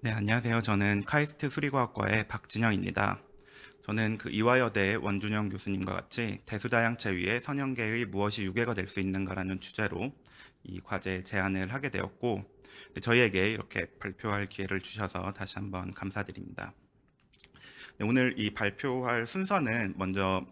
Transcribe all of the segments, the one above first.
네, 안녕하세요. 저는 카이스트 수리과학과의 박진영입니다. 저는 이화여대 원준영 교수님과 같이 대수다양체 위에 선형계의 무엇이 유괴가 될 수 있는가라는 주제로 이 과제 제안을 하게 되었고, 저희에게 이렇게 발표할 기회를 주셔서 다시 한번 감사드립니다. 네, 오늘 이 발표할 순서는 먼저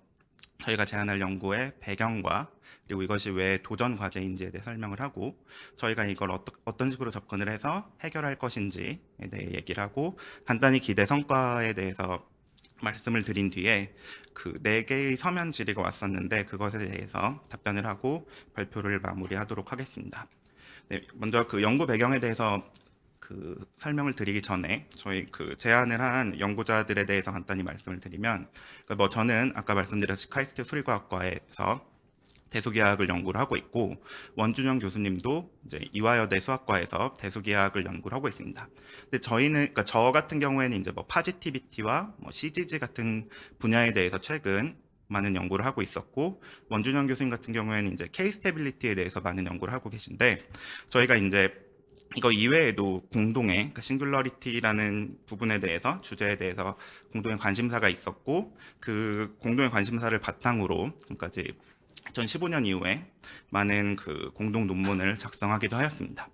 저희가 제안할 연구의 배경과 그리고 이것이 왜 도전 과제인지에 대해 설명을 하고, 저희가 이걸 어떤 식으로 접근을 해서 해결할 것인지에 대해 얘기를 하고, 간단히 기대 성과에 대해서 말씀을 드린 뒤에 그 4개의 서면 질의가 왔었는데 그것에 대해서 답변을 하고 발표를 마무리하도록 하겠습니다. 네, 먼저 그 연구 배경에 대해서 설명을 드리기 전에 저희 제안을 한 연구자들에 대해서 간단히 말씀을 드리면, 저는 아까 말씀드렸듯이 카이스트 수리과학과에서 대수기하학을 연구를 하고 있고, 원준영 교수님도 이제 이화여대 수학과에서 대수기하학을 연구를 하고 있습니다. 근데 저희는, 저 같은 경우에는 이제 파지티비티와 CGG 같은 분야에 대해서 최근 많은 연구를 하고 있었고, 원준영 교수님 같은 경우에는 이제 K-스테빌리티에 대해서 많은 연구를 하고 계신데, 저희가 이제 이거 이외에도 공동의 싱귤러리티라는 부분에 대해서, 주제에 대해서 공동의 관심사가 있었고, 그 공동의 관심사를 바탕으로 지금까지 2015년 이후에 많은 공동 논문을 작성하기도 하였습니다.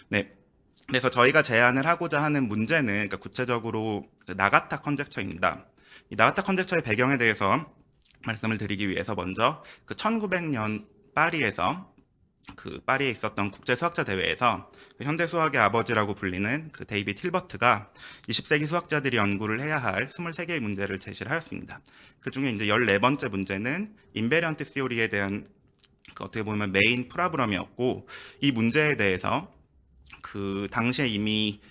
네. 그래서 저희가 제안을 하고자 하는 문제는, 구체적으로 나가타 컨젝처입니다. 이 나가타 컨젝처의 배경에 대해서 말씀을 드리기 위해서 먼저 1900년 파리에서 파리에 있었던 국제수학자 대회에서 현대 수학의 아버지라고 불리는 데이비드 힐버트가 20세기 수학자들이 연구를 해야 할 23개의 문제를 제시를 하였습니다. 그 중에 이제 14번째 문제는 인베리언트 시오리에 대한 어떻게 보면 메인 프라브럼이었고, 이 문제에 대해서 당시에 이미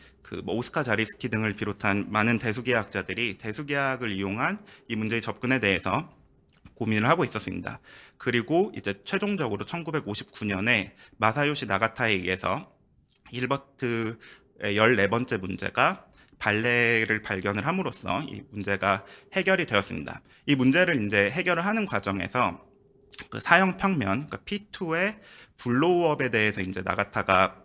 오스카 자리스키 등을 비롯한 많은 대수기하학자들이 대수기하학을 이용한 이 문제의 접근에 대해서 고민을 하고 있었습니다. 그리고 이제 최종적으로 1959년에 마사요시 나가타에 의해서 힐버트의 14번째 문제가 발레를 발견을 함으로써 이 문제가 해결이 되었습니다. 이 문제를 이제 해결을 하는 과정에서 사형 평면, P2의 블로우업에 대해서 이제 나가타가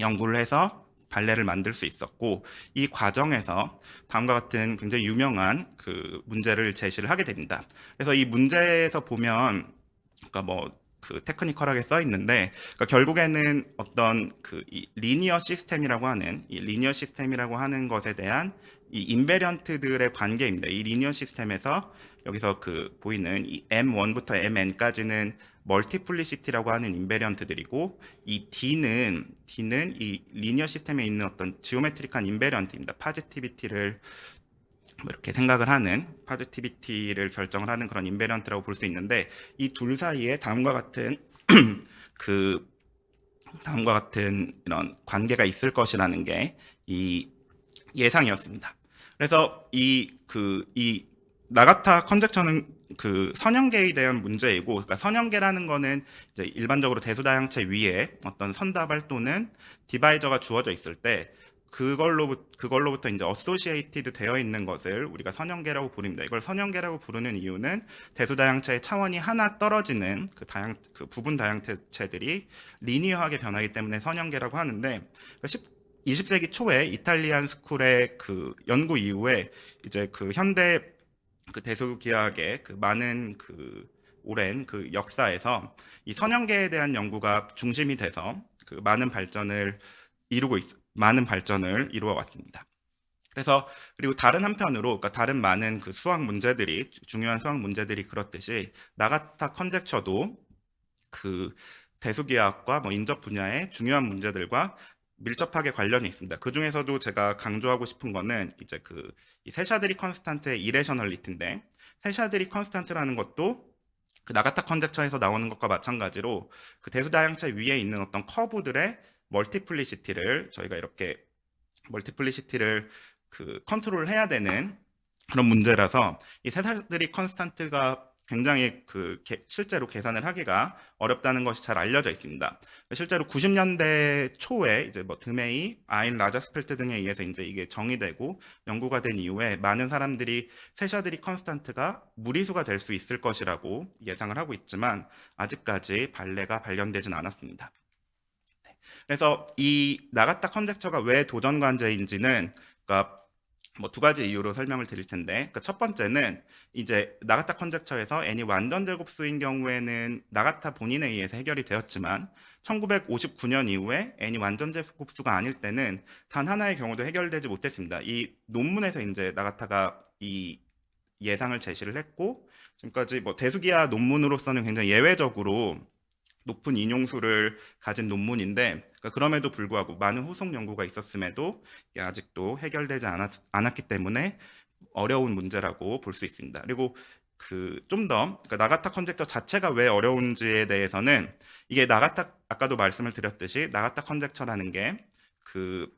연구를 해서 발레를 만들 수 있었고, 이 과정에서 다음과 같은 굉장히 유명한 문제를 제시를 하게 됩니다. 그래서 이 문제에서 보면 테크니컬하게 써 있는데, 결국에는 어떤 이 리니어 시스템이라고 하는 것에 대한 이 인베리언트들의 관계입니다. 이 리니어 시스템에서 여기서 보이는 이 M1부터 MN까지는 멀티플리시티라고 하는 인베리언트들이고, 이 D는 이 리니어 시스템에 있는 어떤 지오메트릭한 인베리언트입니다. 파지티비티를 이렇게 생각을 하는, 파지티비티를 결정을 하는 그런 인베리언트라고 볼 수 있는데, 이 둘 사이에 다음과 같은 이런 관계가 있을 것이라는 게 이 예상이었습니다. 그래서 이 나가타 컨젝처는 선형계에 대한 문제이고, 선형계라는 거는 이제 일반적으로 대수다양체 위에 어떤 선다발 또는 디바이저가 주어져 있을 때 그걸로부터 이제 어소시에이티드 되어 있는 것을 우리가 선형계라고 부릅니다. 이걸 선형계라고 부르는 이유는 대수다양체의 차원이 하나 떨어지는 부분 다양체들이 리니어하게 변하기 때문에 선형계라고 하는데, 20세기 초에 이탈리안 스쿨의 연구 이후에 이제 현대 대수기하학의 많은 오랜 역사에서 이 선형계에 대한 연구가 중심이 돼서 많은 발전을 이루어 왔습니다. 그래서 그리고 다른 한편으로, 다른 많은 중요한 수학 문제들이 그렇듯이 나가타 컨젝처도 대수기하학과 인접 분야의 중요한 문제들과 밀접하게 관련이 있습니다. 그 중에서도 제가 강조하고 싶은 거는 이제 이 세샤드리 컨스탄트의 이레셔널리티인데, 세샤드리 컨스탄트라는 것도 나가타 컨젝처에서 나오는 것과 마찬가지로 대수다양체 위에 있는 어떤 커브들의 멀티플리시티를 저희가 이렇게 컨트롤 해야 되는 그런 문제라서, 이 세샤드리 컨스탄트가 굉장히 실제로 계산을 하기가 어렵다는 것이 잘 알려져 있습니다. 실제로 90년대 초에 이제 드메이, 아인 라자스펠트 등에 의해서 이제 이게 정의되고 연구가 된 이후에 많은 사람들이 세샤드리 컨스탄트가 무리수가 될 수 있을 것이라고 예상을 하고 있지만 아직까지 발레가 발견되진 않았습니다. 그래서 이 나가타 컨젝처가 왜 도전 관제인지는 그러니까 뭐 두 가지 이유로 설명을 드릴 텐데, 그러니까 첫 번째는 이제 나가타 컨젝처에서 n이 완전 제곱수인 경우에는 나가타 본인에 의해서 해결이 되었지만 1959년 이후에 n이 완전 제곱수가 아닐 때는 단 하나의 경우도 해결되지 못했습니다. 이 논문에서 이제 나가타가 이 예상을 제시를 했고, 지금까지 뭐 대수기하 논문으로서는 굉장히 예외적으로 높은 인용수를 가진 논문인데, 그러니까 그럼에도 불구하고 많은 후속 연구가 있었음에도 이게 아직도 해결되지 않았기 때문에 어려운 문제라고 볼 수 있습니다. 그리고 그 좀 더 그러니까 나가타 컨젝터 자체가 왜 어려운지에 대해서는 이게 나가타 아까도 말씀을 드렸듯이 나가타 컨젝처라는 게 그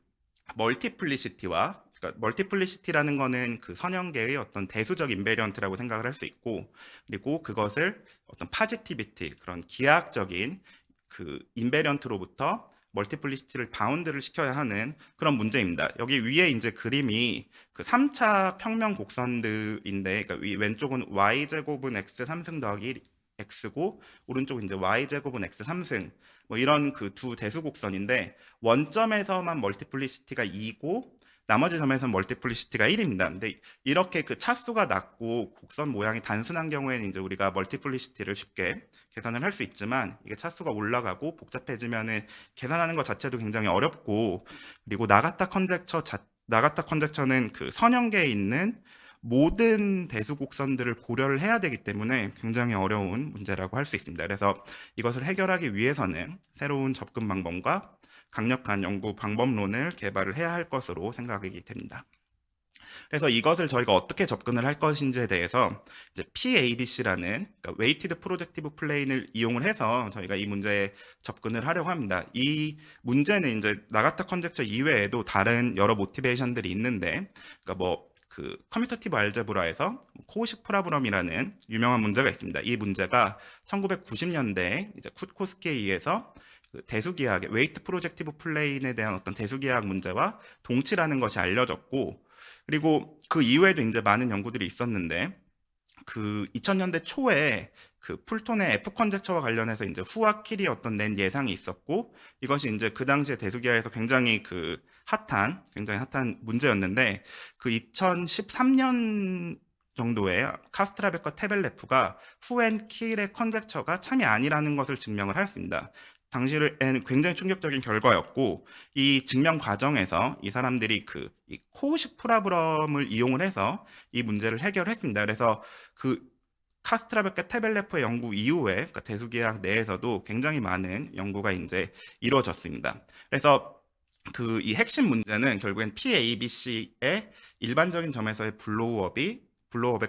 멀티플리시티와 그러니까 멀티플리시티라는 거는 그 선형계의 어떤 대수적 인베리언트라고 생각을 할 수 있고, 그리고 그것을 어떤 파지티비티 그런 기하학적인 그 인베리언트로부터 멀티플리시티를 바운드를 시켜야 하는 그런 문제입니다. 여기 위에 이제 그림이 그 3차 평면 곡선들인데, 그러니까 왼쪽은 y 제곱은 x 3승 더하기 x고 오른쪽은 이제 y 제곱은 x 3승 뭐 이런 그 두 대수 곡선인데, 원점에서만 멀티플리시티가 2고 나머지 점에서는 멀티플리시티가 1입니다. 근데 이렇게 그 차수가 낮고 곡선 모양이 단순한 경우에는 이제 우리가 멀티플리시티를 쉽게 계산을 할 수 있지만, 이게 차수가 올라가고 복잡해지면은 계산하는 것 자체도 굉장히 어렵고, 그리고 나가타 컨젝처는 그 선형계에 있는 모든 대수 곡선들을 고려를 해야 되기 때문에 굉장히 어려운 문제라고 할 수 있습니다. 그래서 이것을 해결하기 위해서는 새로운 접근 방법과 강력한 연구 방법론을 개발을 해야 할 것으로 생각이 됩니다. 그래서 이것을 저희가 어떻게 접근을 할 것인지에 대해서 이제 PABC라는 그러니까 웨이티드 프로젝티브 플레인을 이용을 해서 저희가 이 문제에 접근을 하려고 합니다. 이 문제는 이제 나가타 컨젝처 이외에도 다른 여러 모티베이션들이 있는데, 그러니까 뭐 그 커뮤터티브 알제브라에서 코우식 프라브럼이라는 유명한 문제가 있습니다. 이 문제가 1990년대 이제 쿠트코스키에 의해서 그 대수기하학의 웨이트 프로젝티브 플레인에 대한 어떤 대수기하학 문제와 동치라는 것이 알려졌고, 그리고 그 이후에도 이제 많은 연구들이 있었는데, 그 2000년대 초에 그 풀톤의 F 컨젝처와 관련해서 이제 후아킬이 어떤 낸 예상이 있었고, 이것이 이제 그 당시에 대수기하에서 굉장히 굉장히 핫한 문제였는데, 그 2013년 정도에 카스트라벡과 테벨레프가 후엔 킬의 컨젝처가 참이 아니라는 것을 증명을 하였습니다. 당시에는 굉장히 충격적인 결과였고, 이 증명 과정에서 이 사람들이 이 코우식 프라브럼을 이용을 해서 이 문제를 해결했습니다. 그래서 그 카스트라벡과 테벨레프의 연구 이후에 그러니까 대수기하학 내에서도 굉장히 많은 연구가 이제 이루어졌습니다. 그래서 이 핵심 문제는 결국엔 PABC의 일반적인 점에서의 블로우업의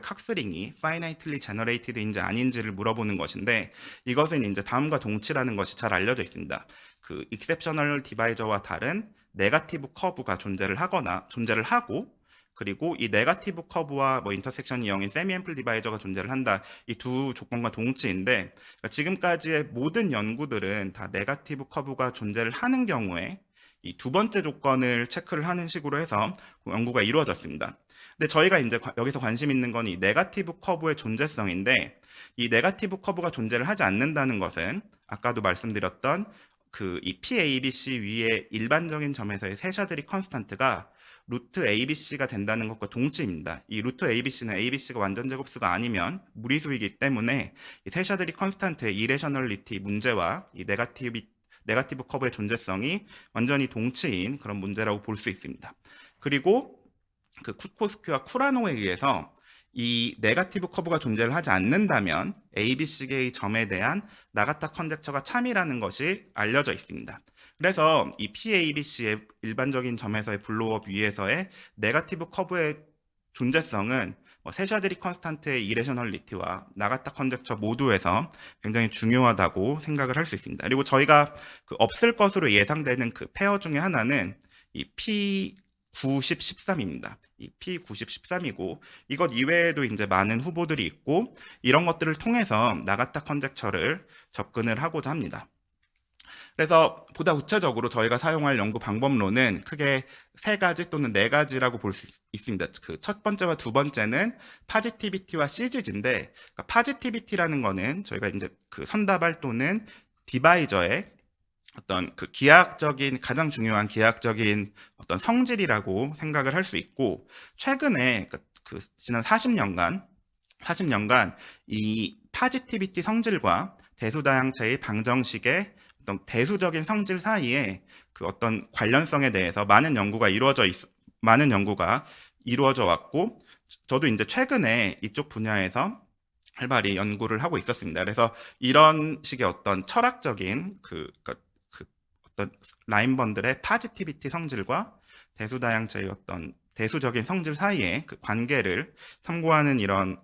칵스링이 finitely generated인지 아닌지를 물어보는 것인데, 이것은 이제 다음과 동치라는 것이 잘 알려져 있습니다. 그 exceptional divisor와 다른 네거티브 커브가 존재를 하고, 그리고 이 네거티브 커브와 뭐 인터섹션이 0인 세미 앰플 디바이저가 존재를 한다. 이 두 조건과 동치인데, 그러니까 지금까지의 모든 연구들은 다 네거티브 커브가 존재를 하는 경우에 이 두 번째 조건을 체크를 하는 식으로 해서 연구가 이루어졌습니다. 근데 저희가 이제 여기서 관심 있는 건 이 네거티브 커브의 존재성인데, 이 네거티브 커브가 존재를 하지 않는다는 것은 아까도 말씀드렸던 이 PABC 위에 일반적인 점에서의 세샤드리 컨스탄트가 루트 ABC가 된다는 것과 동치입니다. 이 루트 ABC는 ABC가 완전 제곱수가 아니면 무리수이기 때문에 이 세샤드리 컨스탄트의 이레셔널리티 문제와 이 네거티브 커브의 존재성이 완전히 동치인 그런 문제라고 볼 수 있습니다. 그리고 그 쿠트코스키와 쿠라노에 의해서 이 네거티브 커브가 존재를 하지 않는다면 ABC계의 점에 대한 나가타 컨젝처가 참이라는 것이 알려져 있습니다. 그래서 이 PABC의 일반적인 점에서의 블로우업 위에서의 네거티브 커브의 존재성은 세샤드리 컨스탄트의 이레셔널리티와 나가타 컨젝처 모두에서 굉장히 중요하다고 생각을 할 수 있습니다. 그리고 저희가 없을 것으로 예상되는 그 페어 중에 하나는 이 P9013입니다. 이 P9013이고, 이것 이외에도 이제 많은 후보들이 있고, 이런 것들을 통해서 나가타 컨젝처를 접근을 하고자 합니다. 그래서 보다 구체적으로 저희가 사용할 연구 방법론은 크게 3가지 또는 4가지라고 볼 수 있습니다. 그 첫 번째와 두 번째는 파지티비티와 시지인데, 그러니까 파지티비티라는 거는 저희가 이제 그 선다발 또는 디바이저의 어떤 그 기하학적인 가장 중요한 기하학적인 어떤 성질이라고 생각을 할 수 있고 최근에 그 지난 40년간 이 파지티비티 성질과 대수다양체의 방정식의 어떤 대수적인 성질 사이에 그 어떤 관련성에 대해서 많은 연구가 이루어져 왔고 저도 이제 최근에 이쪽 분야에서 활발히 연구를 하고 있었습니다. 그래서 이런 식의 어떤 철학적인 그 어떤 라인번들의 파지티비티 성질과 대수다양체의 어떤 대수적인 성질 사이의 그 관계를 탐구하는 이런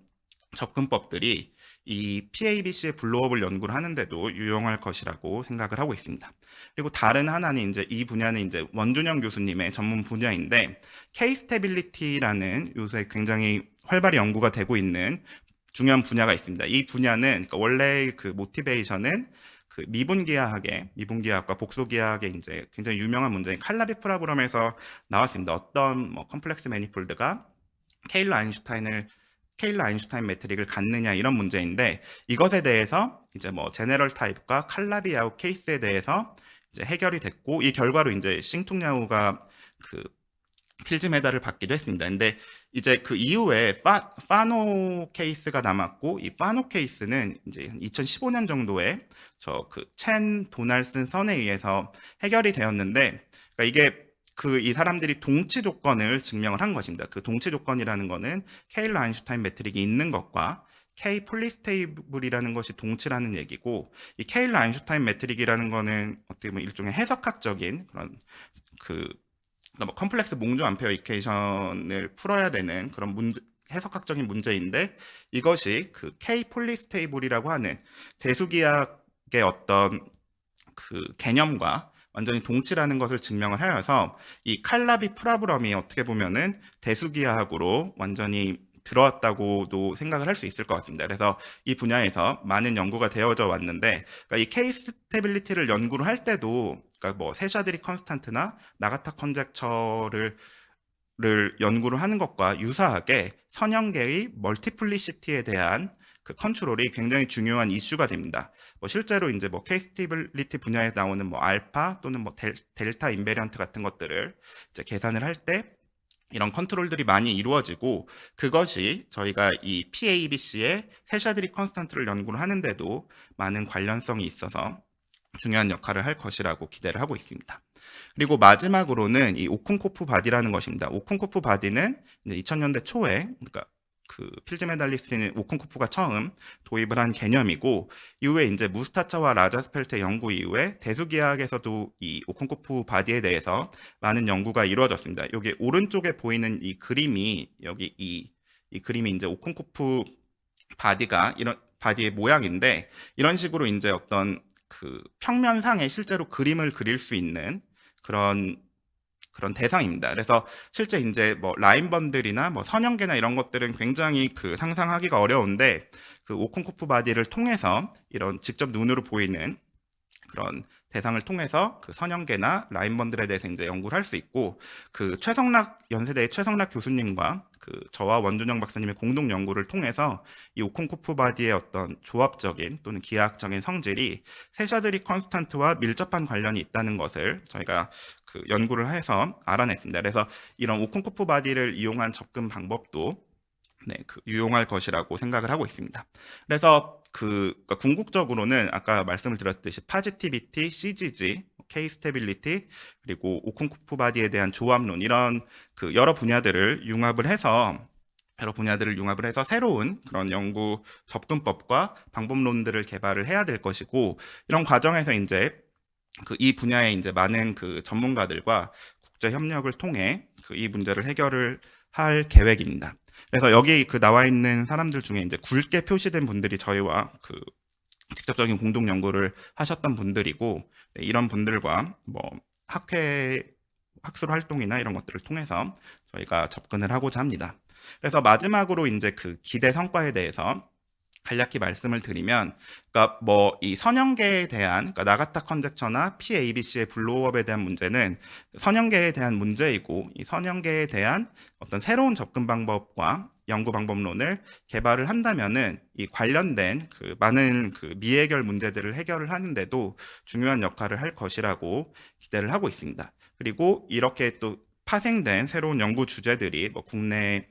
접근법들이 이 PABC의 블로업을 연구를 하는데도 유용할 것이라고 생각을 하고 있습니다. 그리고 다른 하나는 이제 이 분야는 이제 원준영 교수님의 전문 분야인데 K-스테빌리티라는 요새 굉장히 활발히 연구가 되고 있는 중요한 분야가 있습니다. 이 분야는 그러니까 원래 그 모티베이션은 그 미분기하학과 복소기하학의 이제 굉장히 유명한 문제인 칼라비 프로브럼에서 나왔습니다. 어떤 뭐 컴플렉스 매니폴드가 케일러 아인슈타인 매트릭을 갖느냐 이런 문제인데 이것에 대해서 이제 뭐 제네럴 타입과 칼라비야후 케이스에 대해서 이제 해결이 됐고 이 결과로 이제 싱퉁야후가 그 필즈 메달을 받기도 했습니다. 근데 이제 그 이후에 파노 케이스가 남았고 이 파노 케이스는 이제 2015년 정도에 저 그 첸 도날슨 선에 의해서 해결이 되었는데 그러니까 이게 이 사람들이 동치 조건을 증명을 한 것입니다. 그 동치 조건이라는 거는 케일러 아인슈타인 매트릭이 있는 것과 K 폴리스테이블이라는 것이 동치라는 얘기고 이 케일러 아인슈타인 매트릭이라는 거는 어떻게 보면 일종의 해석학적인 그런 뭐 컴플렉스 몽주 암페어 이퀘이션을 풀어야 되는 그런 해석학적인 문제인데 이것이 그 K 폴리스테이블이라고 하는 대수기하학의 어떤 그 개념과 완전히 동치라는 것을 증명을 하여서 이 칼라비 프라브럼이 어떻게 보면은 대수기하학으로 완전히 들어왔다고도 생각을 할 수 있을 것 같습니다. 그래서 이 분야에서 많은 연구가 되어져 왔는데 그러니까 이 K 스테빌리티를 연구를 할 때도 그러니까 뭐 세샤드리 컨스탄트나 나가타 컨젝처를 연구를 하는 것과 유사하게 선형계의 멀티플리시티에 대한 그 컨트롤이 굉장히 중요한 이슈가 됩니다. 뭐 실제로 이제 뭐 K-스테빌리티 분야에 나오는 뭐 알파 또는 뭐 델타 인베리언트 같은 것들을 이제 계산을 할 때 이런 컨트롤들이 많이 이루어지고 그것이 저희가 이 PABC의 세샤드리 컨스탄트를 연구를 하는데도 많은 관련성이 있어서 중요한 역할을 할 것이라고 기대를 하고 있습니다. 그리고 마지막으로는 이 오쿤코프 바디라는 것입니다. 오쿤코프 바디는 이제 2000년대 초에 그러니까 그 필즈 메달리스트인 오쿤코프가 처음 도입을 한 개념이고 이후에 이제 무스타차와 라자스펠트의 연구 이후에 대수기하학에서도 이 오쿤코프 바디에 대해서 많은 연구가 이루어졌습니다. 여기 오른쪽에 보이는 이 그림이 여기 이 그림이 이제 오쿤코프 바디가 이런 바디의 모양인데 이런 식으로 이제 어떤 그 평면상에 실제로 그림을 그릴 수 있는 그런 대상입니다. 그래서 실제 이제 뭐 라인번들이나 뭐 선형계나 이런 것들은 굉장히 그 상상하기가 어려운데 그 오쿤코프 바디를 통해서 이런 직접 눈으로 보이는 그런 대상을 통해서 그 선형계나 라인번들에 대해서 이제 연구를 할 수 있고 그 연세대의 최성락 교수님과 그 저와 원준영 박사님의 공동 연구를 통해서 이 오쿤코프 바디의 어떤 조합적인 또는 기하학적인 성질이 세샤드리 컨스탄트와 밀접한 관련이 있다는 것을 저희가 그 연구를 해서 알아냈습니다. 그래서 이런 오쿤코프 바디를 이용한 접근 방법도 유용할 것이라고 생각을 하고 있습니다. 그래서 그러니까 궁극적으로는 아까 말씀을 드렸듯이 파지티비티, CGG, K-스테빌리티 그리고 오쿤코프 바디에 대한 조합론 이런 그 여러 분야들을 융합을 해서 새로운 그런 연구 접근법과 방법론들을 개발을 해야 될 것이고 이런 과정에서 이제 이 분야에 이제 많은 그 전문가들과 국제 협력을 통해 이 문제를 해결을 할 계획입니다. 그래서 여기 나와 있는 사람들 중에 이제 굵게 표시된 분들이 저희와 그 직접적인 공동 연구를 하셨던 분들이고 이런 분들과 뭐 학술 활동이나 이런 것들을 통해서 저희가 접근을 하고자 합니다. 그래서 마지막으로 이제 그 기대 성과에 대해서 간략히 말씀을 드리면, 그러니까 뭐 이 선형계에 대한 그러니까 나가타 컨젝처나 PABC의 블로우업에 대한 문제는 선형계에 대한 문제이고 이 선형계에 대한 어떤 새로운 접근 방법과 연구 방법론을 개발을 한다면은 이 관련된 그 많은 그 미해결 문제들을 해결을 하는데도 중요한 역할을 할 것이라고 기대를 하고 있습니다. 그리고 이렇게 또 파생된 새로운 연구 주제들이 뭐 국내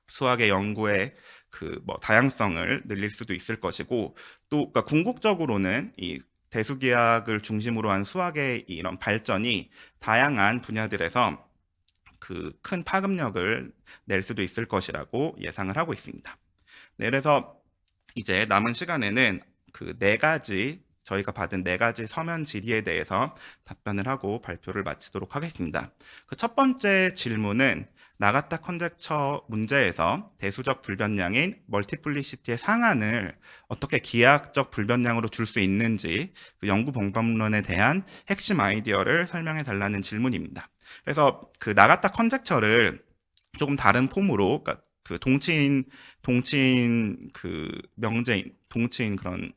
수학의 연구의 그 뭐 다양성을 늘릴 수도 있을 것이고, 또 그러니까 궁극적으로는 이 대수기하학을 중심으로 한 수학의 이런 발전이 다양한 분야들에서 그 큰 파급력을 낼 수도 있을 것이라고 예상을 하고 있습니다. 네, 그래서 이제 남은 시간에는 그 네 가지 저희가 받은 네 가지 서면 질의에 대해서 답변을 하고 발표를 마치도록 하겠습니다. 그 첫 번째 질문은 나가타 컨젝처 문제에서 대수적 불변량인 멀티플리시티의 상한을 어떻게 기하학적 불변량으로 줄 수 있는지 그 연구 방법론에 대한 핵심 아이디어를 설명해 달라는 질문입니다. 그래서 그 나가타 컨젝처를 조금 다른 폼으로, 그러니까 그 동치인 그 동치인 그런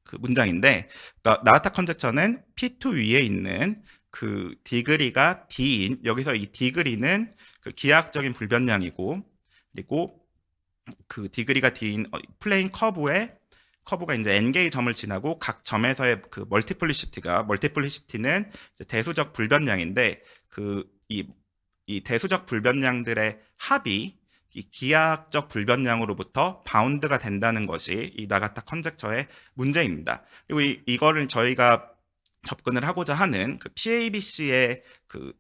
그 문장인데, 그러니까 나가타 컨젝처는 P2 위에 있는 그 디그리가 D인, 여기서 이 디그리는 그 기하학적인 불변량이고, 그리고 그 디그리가 D인 플레인 커브가 이제 n개의 점을 지나고 각 점에서의 그 멀티플리시티는 이제 대수적 불변량인데, 그 이 대수적 불변량들의 합이 이 기하학적 불변량으로부터 바운드가 된다는 것이 이 나가타 컨젝처의 문제입니다. 그리고 이거를 저희가 접근을 하고자 하는 그 PABC의 그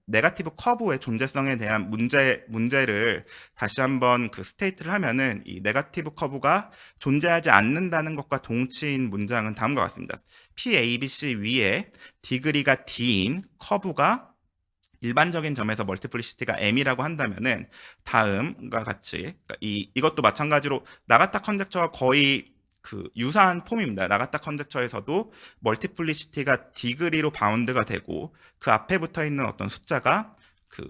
네가티브 커브의 존재성에 대한 문제를 다시 한번 그 스테이트를 하면은, 이 네가티브 커브가 존재하지 않는다는 것과 동치인 문장은 다음과 같습니다. PABC 위에 디그리가 D인 커브가 일반적인 점에서 멀티플리시티가 m이라고 한다면은 다음과 같이, 그러니까 이것도 마찬가지로 나가타 컨젝처와 거의 그 유사한 폼입니다. 나가타 컨젝처에서도 멀티플리시티가 디그리로 바운드가 되고 그 앞에 붙어 있는 어떤 숫자가 그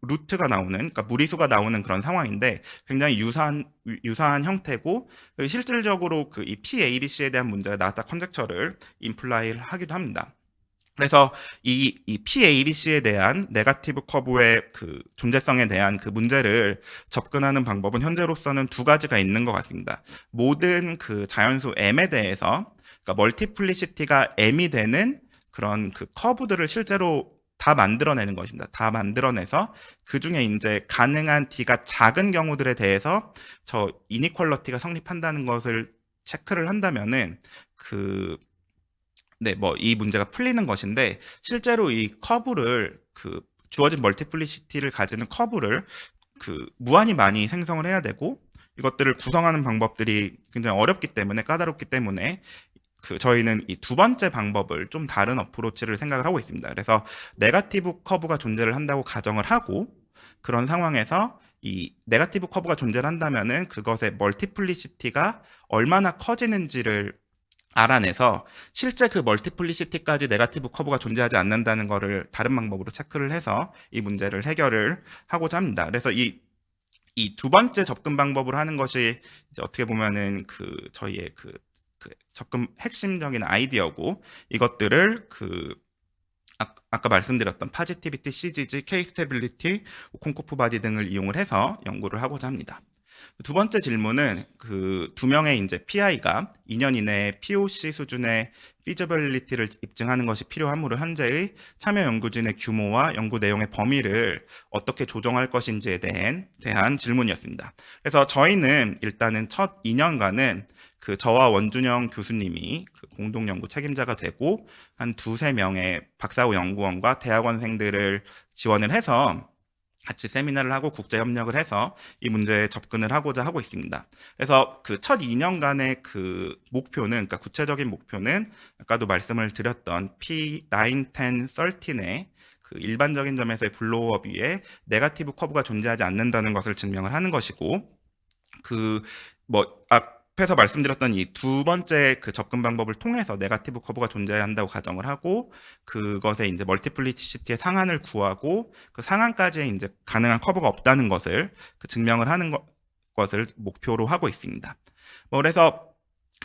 루트가 나오는, 그러니까 무리수가 나오는 그런 상황인데 굉장히 유사한 형태고, 실질적으로 그 이 PABC에 대한 문제가 나가타 컨젝처를 임플라이 하기도 합니다. 그래서 이 PABC에 대한 네가티브 커브의 그 존재성에 대한 그 문제를 접근하는 방법은 현재로서는 두 가지가 있는 것 같습니다. 모든 그 자연수 m에 대해서, 그러니까 멀티플리시티가 m이 되는 그런 그 커브들을 실제로 다 만들어내는 것입니다. 다 만들어내서 그 중에 이제 가능한 d가 작은 경우들에 대해서 저 이니퀄러티가 성립한다는 것을 체크를 한다면은 뭐 이 문제가 풀리는 것인데, 실제로 이 커브를 그 주어진 멀티플리시티를 가지는 커브를 그 무한히 많이 생성을 해야 되고, 이것들을 구성하는 방법들이 굉장히 어렵기 때문에, 까다롭기 때문에 그 저희는 이 두 번째 방법을 좀 다른 어프로치를 생각을 하고 있습니다. 그래서 네가티브 커브가 존재를 한다고 가정을 하고, 그런 상황에서 이 네가티브 커브가 존재를 한다면은 그것의 멀티플리시티가 얼마나 커지는지를 알아내서 실제 그 멀티플리시티까지 네가티브 커브가 존재하지 않는다는 것을 다른 방법으로 체크를 해서 이 문제를 해결을 하고자 합니다. 그래서 이 두 번째 접근 방법으로 하는 것이 이제 어떻게 보면은 그 저희의 그 접근 핵심적인 아이디어고, 이것들을 아까 말씀드렸던 파지티비티, CGG, K-스테빌리티, 콩코프 바디 등을 이용을 해서 연구를 하고자 합니다. 두 번째 질문은 그 두 명의 이제 PI가 2년 이내에 POC 수준의 feasibility를 입증하는 것이 필요하므로 현재의 참여 연구진의 규모와 연구 내용의 범위를 어떻게 조정할 것인지에 대한 질문이었습니다. 그래서 저희는 일단은 첫 2년간은 그 저와 원준영 교수님이 그 공동 연구 책임자가 되고 한 두세 명의 박사후 연구원과 대학원생들을 지원을 해서 같이 세미나를 하고 국제 협력을 해서 이 문제에 접근을 하고자 하고 있습니다. 그래서 그 첫 2년간의 그 목표는, 그러니까 구체적인 목표는 아까도 말씀을 드렸던 P9, 10, 13의 그 일반적인 점에서의 블로우업 위에 네가티브 커브가 존재하지 않는다는 것을 증명을 하는 것이고, 앞에서 말씀드렸던 이 두 번째 그 접근 방법을 통해서 네가티브 커브가 존재한다고 가정을 하고, 그것에 이제 멀티플리시티의 상한을 구하고 그 상한까지의 이제 가능한 커브가 없다는 것을 증명을 하는 것을 목표로 하고 있습니다. 그래서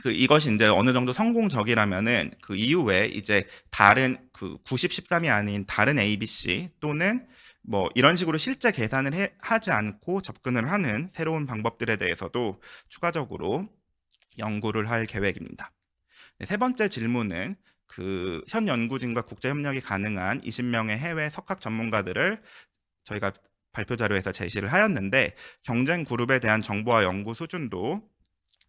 이것이 이제 어느 정도 성공적이라면은 그 이후에 이제 다른 그 90, 13이 아닌 다른 ABC 또는 뭐 이런 식으로 실제 계산을 하지 않고 접근을 하는 새로운 방법들에 대해서도 추가적으로 연구를 할 계획입니다. 네, 세 번째 질문은 그 현 연구진과 국제 협력이 가능한 20명의 해외 석학 전문가들을 저희가 발표 자료에서 제시를 하였는데 경쟁 그룹에 대한 정보와 연구 수준도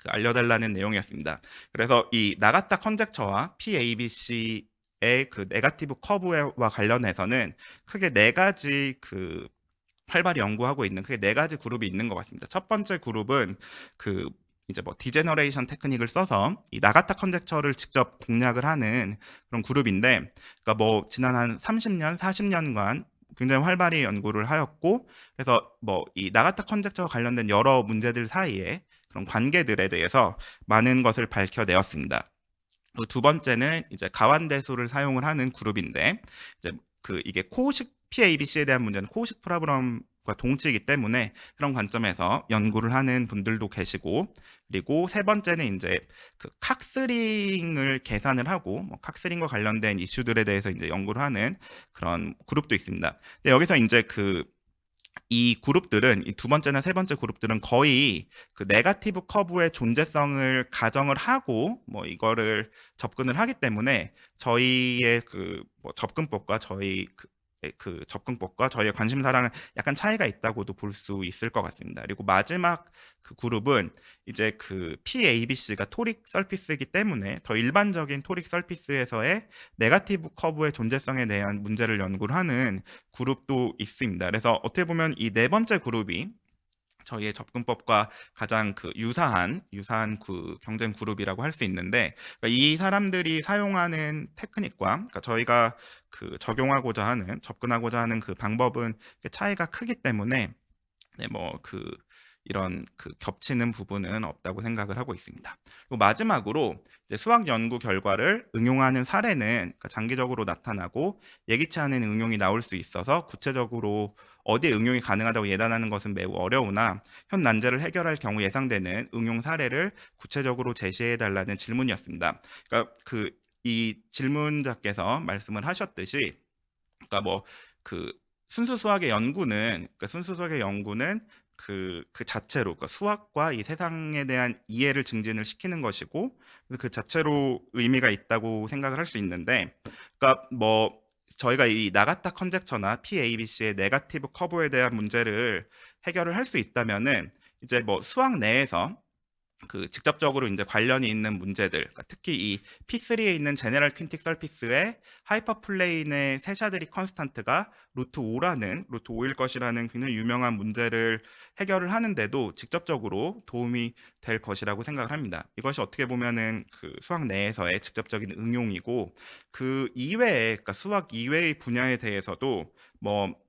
알려달라는 내용이었습니다. 그래서 이 나가타 컨젝처와 PABC의 그 네거티브 커브와 관련해서는 크게 네 가지 그 활발히 연구하고 있는 크게 네 가지 그룹이 있는 것 같습니다. 첫 번째 그룹은 그 이제 뭐 디제너레이션 테크닉을 써서 이 나가타 컨젝처를 직접 공략을 하는 그런 그룹인데, 그러니까 뭐 지난 한 30년, 40년간 굉장히 활발히 연구를 하였고, 그래서 뭐 이 나가타 컨젝처와 관련된 여러 문제들 사이에 그런 관계들에 대해서 많은 것을 밝혀내었습니다. 두 번째는 이제 가완대수를 사용을 하는 그룹인데, 이제 그 이게 코식 PABC에 대한 문제는 코식 프로그램과 동치이기 때문에 그런 관점에서 연구를 하는 분들도 계시고, 그리고 세 번째는 이제 그 칵스링을 계산을 하고 뭐 칵스링과 관련된 이슈들에 대해서 이제 연구를 하는 그런 그룹도 있습니다. 근데 여기서 이제 이 그룹들은 이 두 번째나 세 번째 그룹들은 거의 그 네거티브 커브의 존재성을 가정을 하고 뭐 이거를 접근을 하기 때문에 저희의 그뭐 접근법과 그 접근법과 저희의 관심사랑은 약간 차이가 있다고도 볼 수 있을 것 같습니다. 그리고 마지막 그 그룹은 이제 그 PABC가 토릭 서피스이기 때문에 더 일반적인 토릭 서피스에서의 네거티브 커브의 존재성에 대한 문제를 연구를 하는 그룹도 있습니다. 그래서 어떻게 보면 이 네 번째 그룹이 저희의 접근법과 가장 그 유사한 그 경쟁 그룹이라고 할 수 있는데, 그러니까 이 사람들이 사용하는 테크닉과 그러니까 저희가 그 적용하고자 하는 접근하고자 하는 그 방법은 차이가 크기 때문에 네, 뭐 이런 그 겹치는 부분은 없다고 생각을 하고 있습니다. 그리고 마지막으로 이제 수학 연구 결과를 응용하는 사례는 그러니까 장기적으로 나타나고 예기치 않은 응용이 나올 수 있어서 구체적으로 어디에 응용이 가능하다고 예단하는 것은 매우 어려우나 현 난제를 해결할 경우 예상되는 응용 사례를 구체적으로 제시해 달라는 질문이었습니다. 그러니까 이 질문자께서 말씀을 하셨듯이, 그러니까 뭐 그 순수 수학의 연구는 그 자체로 그러니까 수학과 이 세상에 대한 이해를 증진을 시키는 것이고 그 자체로 의미가 있다고 생각을 할 수 있는데, 그러니까 뭐 저희가 이 나가타 컨젝처나 PABC의 네거티브 커브에 대한 문제를 해결을 할 수 있다면은 이제 뭐 수학 내에서 그 직접적으로 이제 관련이 있는 문제들, 그러니까 특히 이 P3에 있는 제네럴 퀸틱 서피스의 하이퍼플레인의 세샤드리 컨스탄트가 루트 5일 것이라는 굉장히 유명한 문제를 해결을 하는데도 직접적으로 도움이 될 것이라고 생각을 합니다. 이것이 어떻게 보면은 그 수학 내에서의 직접적인 응용이고, 그 이외에 그러니까 수학 이외의 분야에 대해서도 뭐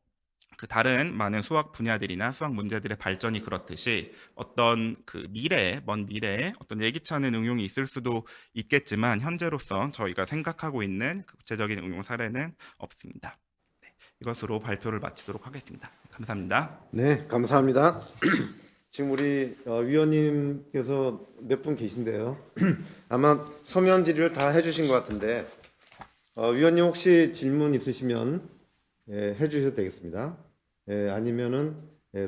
그 다른 많은 수학 분야들이나 수학 문제들의 발전이 그렇듯이 어떤 그 먼 미래에 어떤 예기치 않은 응용이 있을 수도 있겠지만 현재로서 저희가 생각하고 있는 그 구체적인 응용 사례는 없습니다. 네, 이것으로 발표를 마치도록 하겠습니다. 감사합니다. 네, 감사합니다. 지금 우리 위원님께서 몇 분 계신데요. 아마 서면 질의를 다 해주신 것 같은데 위원님 혹시 질문 있으시면 해주셔도 되겠습니다. 아니면은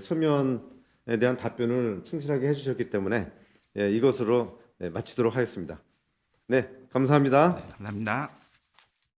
서면에 대한 답변을 충실하게 해주셨기 때문에 이것으로 마치도록 하겠습니다. 네, 감사합니다. 네, 감사합니다.